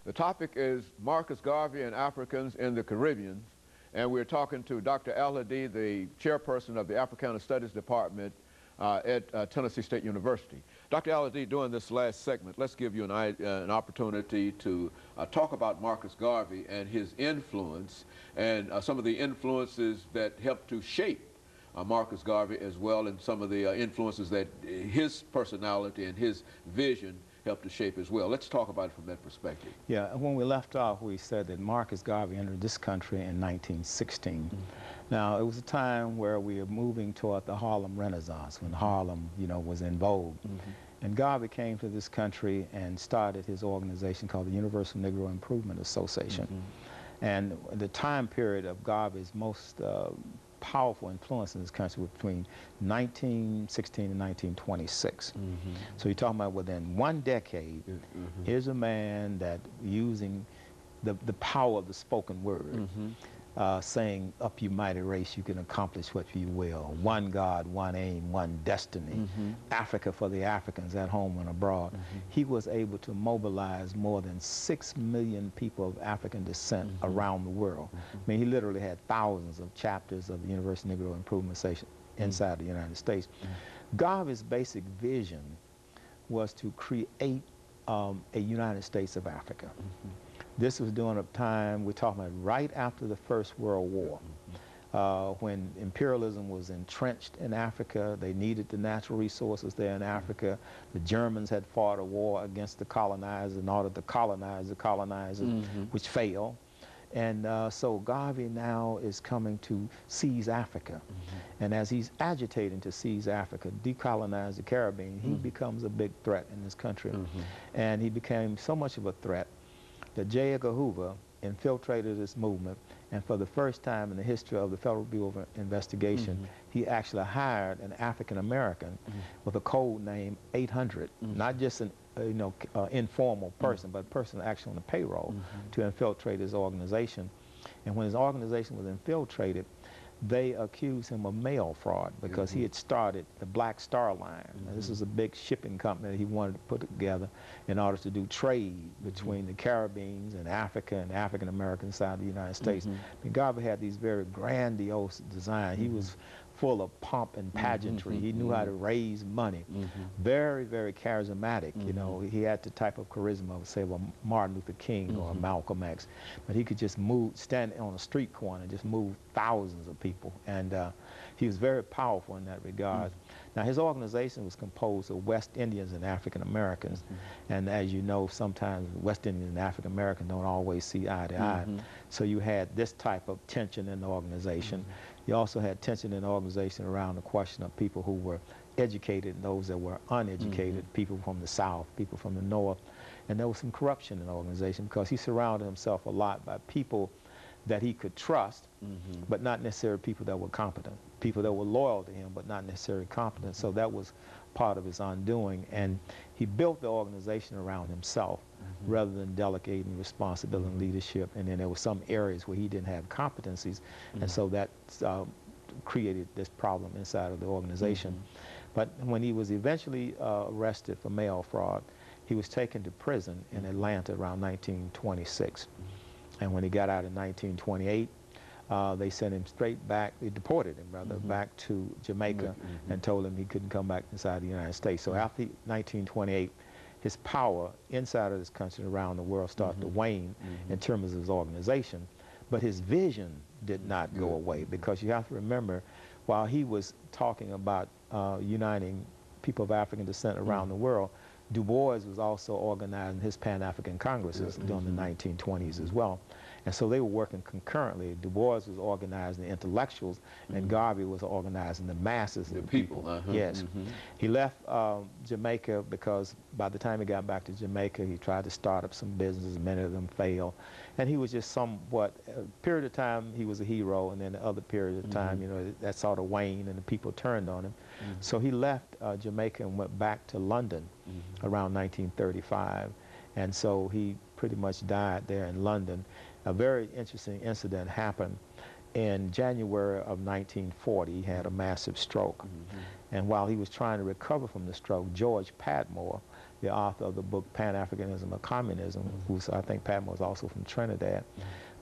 The topic is Marcus Garvey and Africans in the Caribbean, and we're talking to Dr. AAl-Hadid, the chairperson of the Africana Studies Department at Tennessee State University. Dr. AAl-Hadid, during this last segment, let's give you an opportunity to talk about Marcus Garvey and his influence and some of the influences that helped to shape Marcus Garvey, as well, and some of the influences that his personality and his vision helped to shape as well. Let's talk about it from that perspective. Yeah, when we left off, we said that Marcus Garvey entered this country in 1916. Now, it was a time where we were moving toward the Harlem Renaissance, when Harlem, was in vogue. And Garvey came to this country and started his organization called the Universal Negro Improvement Association. And the time period of Garvey's most powerful influence in this country was between 1916 and 1926. So you're talking about within one decade, here's a man that using the power of the spoken word, saying, up you mighty race, you can accomplish what you will. One God, one aim, one destiny. Africa for the Africans at home and abroad. He was able to mobilize more than 6 million people of African descent around the world. I mean, he literally had thousands of chapters of the Universal Negro Improvement Association inside the United States. Garvey's basic vision was to create a United States of Africa. This was during a time, we're talking about right after the First World War, when imperialism was entrenched in Africa. They needed the natural resources there in Africa. The Germans had fought a war against the colonizers in order to colonize the colonizers, which failed. And so Garvey now is coming to seize Africa. And as he's agitating to seize Africa, decolonize the Caribbean, he becomes a big threat in this country. And he became so much of a threat that J. Edgar Hoover infiltrated this movement, and for the first time in the history of the Federal Bureau of Investigation, he actually hired an African American with a code name 800, not just an informal person, but a person actually on the payroll to infiltrate his organization. And when his organization was infiltrated, they accused him of mail fraud because he had started the Black Star Line. Now, this is a big shipping company that he wanted to put together in order to do trade between the Caribbeans and Africa and African American side of the United States. I mean, Garvey had these very grandiose designs. He was full of pomp and pageantry. He knew how to raise money. Very, very charismatic. He had the type of charisma of, say, a Martin Luther King or a Malcolm X. But he could just stand on a street corner and just move thousands of people. And he was very powerful in that regard. Now, his organization was composed of West Indians and African Americans. And as you know, sometimes West Indians and African Americans don't always see eye to eye. So you had this type of tension in the organization. You also had tension in the organization around the question of people who were educated and those that were uneducated, people from the South, people from the North. And there was some corruption in the organization because he surrounded himself a lot by people that he could trust, but not necessarily people that were competent, people that were loyal to him, but not necessarily competent. So that was part of his undoing. And he built the organization around himself rather than delegating responsibility and leadership. And then there were some areas where he didn't have competencies. And so that created this problem inside of the organization. But when he was eventually arrested for mail fraud, he was taken to prison in Atlanta around 1926. And when he got out in 1928, they sent him straight back, they deported him rather, back to Jamaica and told him he couldn't come back inside the United States. So after 1928, his power inside of this country and around the world started to wane in terms of his organization. But his vision did not go away, because you have to remember, while he was talking about uniting people of African descent around the world, Du Bois was also organizing his Pan-African Congresses during the 1920s as well. And so they were working concurrently. Du Bois was organizing the intellectuals, and Garvey was organizing the masses of the people. Yes. He left Jamaica because by the time he got back to Jamaica, he tried to start up some businesses. Many of them failed. And he was just somewhat, a period of time he was a hero, and then the other period of time, that sort of waned and the people turned on him. So he left Jamaica and went back to London around 1935. And so he pretty much died there in London. A very interesting incident happened in January of 1940. He had a massive stroke. And while he was trying to recover from the stroke, George Padmore, the author of the book Pan-Africanism or Communism, who's, I think Pat was also from Trinidad,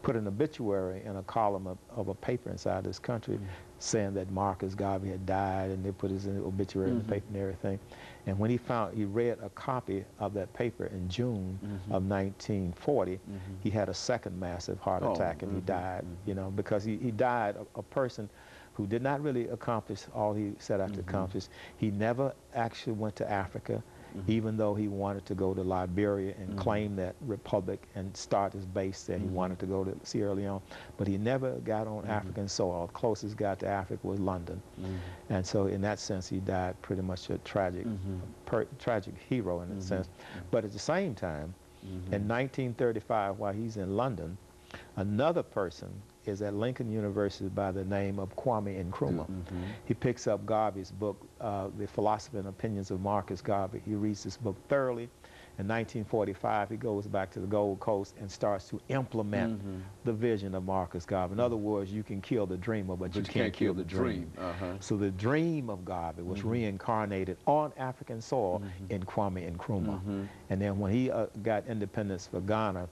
put an obituary in a column of a paper inside this country saying that Marcus Garvey had died, and they put his obituary in the paper and everything. And when he read a copy of that paper in June of 1940, he had a second massive heart attack and he died, you know, because he died a person who did not really accomplish all he set out to accomplish. He never actually went to Africa, even though he wanted to go to Liberia and claim that republic and start his base there. He wanted to go to Sierra Leone, but he never got on African soil. The closest guy to Africa was London. And so in that sense, he died pretty much a tragic, tragic hero in a sense. But at the same time, in 1935, while he's in London, another person is at Lincoln University by the name of Kwame Nkrumah. He picks up Garvey's book, The Philosophy and Opinions of Marcus Garvey. He reads this book thoroughly. In 1945, he goes back to the Gold Coast and starts to implement the vision of Marcus Garvey. In other words, you can kill the dreamer, but you can't kill the dream. So the dream of Garvey was reincarnated on African soil in Kwame Nkrumah. And then when he got independence for Ghana,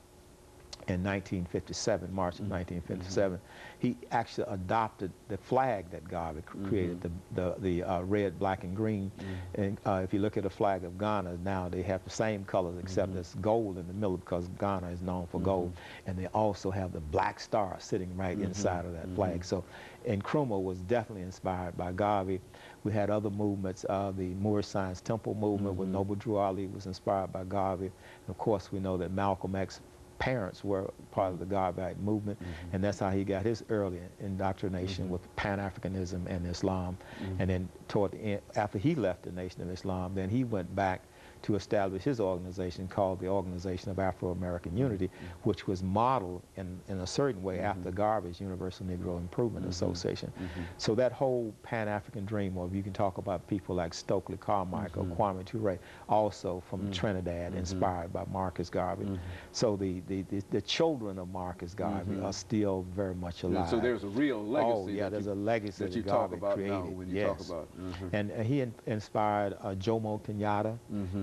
in 1957, March of 1957, he actually adopted the flag that Garvey created, the red, black, and green. And if you look at the flag of Ghana now, they have the same colors except there's gold in the middle because Ghana is known for gold. And they also have the black star sitting right inside of that flag. So Nkrumah was definitely inspired by Garvey. We had other movements. The Moorish Science Temple movement with Noble Drew Ali was inspired by Garvey. And of course, we know that Malcolm X parents were part of the Garveyite movement, and that's how he got his early indoctrination with Pan-Africanism and Islam. And then toward the end, after he left the Nation of Islam, then he went back to establish his organization called the Organization of Afro-American Unity, which was modeled in a certain way after Garvey's Universal Negro Improvement Association. So that whole Pan-African dream, or you can talk about people like Stokely Carmichael, Kwame Ture, also from Trinidad, inspired by Marcus Garvey. So the children of Marcus Garvey are still very much alive. And so there's a real legacy. Oh yeah, there's a legacy that you Garvey talk about created. now when you talk about. And he inspired Jomo Kenyatta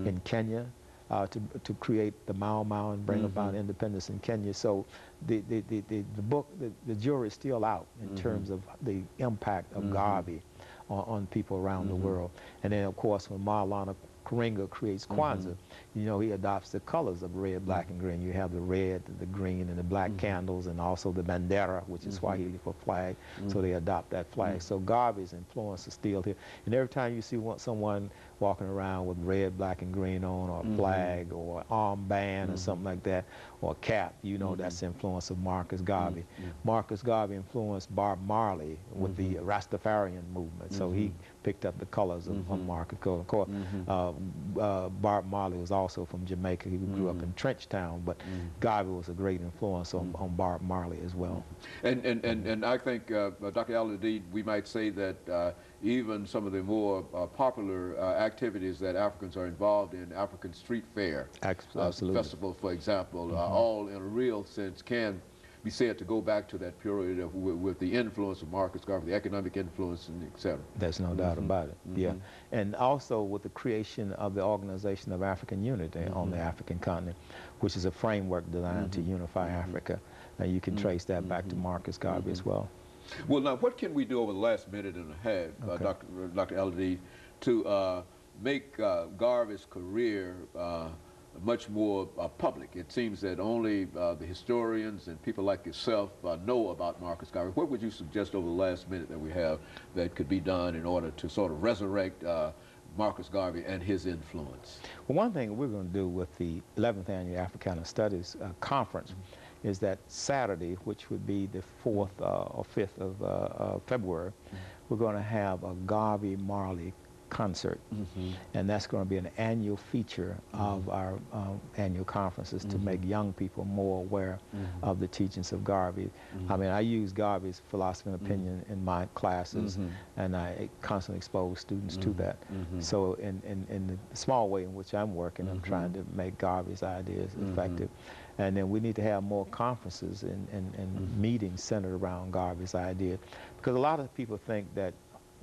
in Kenya to create the Mau Mau and bring about independence in Kenya. So the book, the jury is still out in terms of the impact of Garvey on people around the world. And then of course when Maulana Karenga creates Kwanzaa, you know, he adopts the colors of red, black, and green. You have the red, the green, and the black candles, and also the bandera, which is Swahili for flag. So they adopt that flag. So Garvey's influence is still here. And every time you see someone walking around with red, black, and green on, or a flag, or an armband, or something like that, or a cap, you know that's the influence of Marcus Garvey. Marcus Garvey influenced Bob Marley with the Rastafarian movement. So he picked up the colors of Marcus. Of course, Bob Marley was also from Jamaica. He grew up in Trenchtown, but Garvey was a great influence on Bob Marley as well. And I think, Dr. AAl-Hadid, we might say that even some of the more popular activities that Africans are involved in, African Street Fair Festival, for example, all in a real sense can be said to go back to that period of, with the influence of Marcus Garvey, the economic influence, and et cetera. There's no doubt about it, yeah. And also with the creation of the Organization of African Unity on the African continent, which is a framework designed to unify Africa. And you can trace that back to Marcus Garvey as well. Well, now, what can we do over the last minute and a half, Dr. AAl-Hadid, to make Garvey's career much more public? It seems that only the historians and people like yourself know about Marcus Garvey. What would you suggest over the last minute that we have that could be done in order to sort of resurrect Marcus Garvey and his influence? Well, one thing we're going to do with the 11th Annual Africana Studies Conference is that Saturday, which would be the 4th or 5th of February, we're going to have a Garvey Marley concert. And that's going to be an annual feature of our annual conferences to make young people more aware of the teachings of Garvey. I mean, I use Garvey's philosophy and opinion in my classes, and I constantly expose students to that. So in the small way in which I'm working, I'm trying to make Garvey's ideas effective. And then we need to have more conferences and meetings centered around Garvey's idea. Because a lot of people think that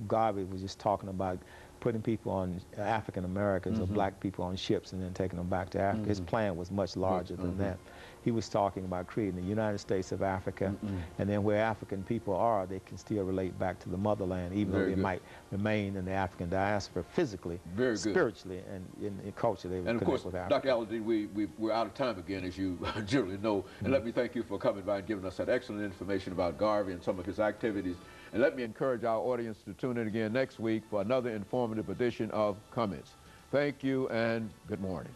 Garvey was just talking about putting people on, African Americans or black people on ships and then taking them back to Africa. His plan was much larger than that. He was talking about creating the United States of Africa, and then where African people are, they can still relate back to the motherland, even though they might remain in the African diaspora physically, spiritually, and in culture. They would and of course, with Africa. Dr. Al-Hadid, we're out of time again, as you generally know. And let me thank you for coming by and giving us that excellent information about Garvey and some of his activities. And let me encourage our audience to tune in again next week for another informative edition of Comments. Thank you and good morning.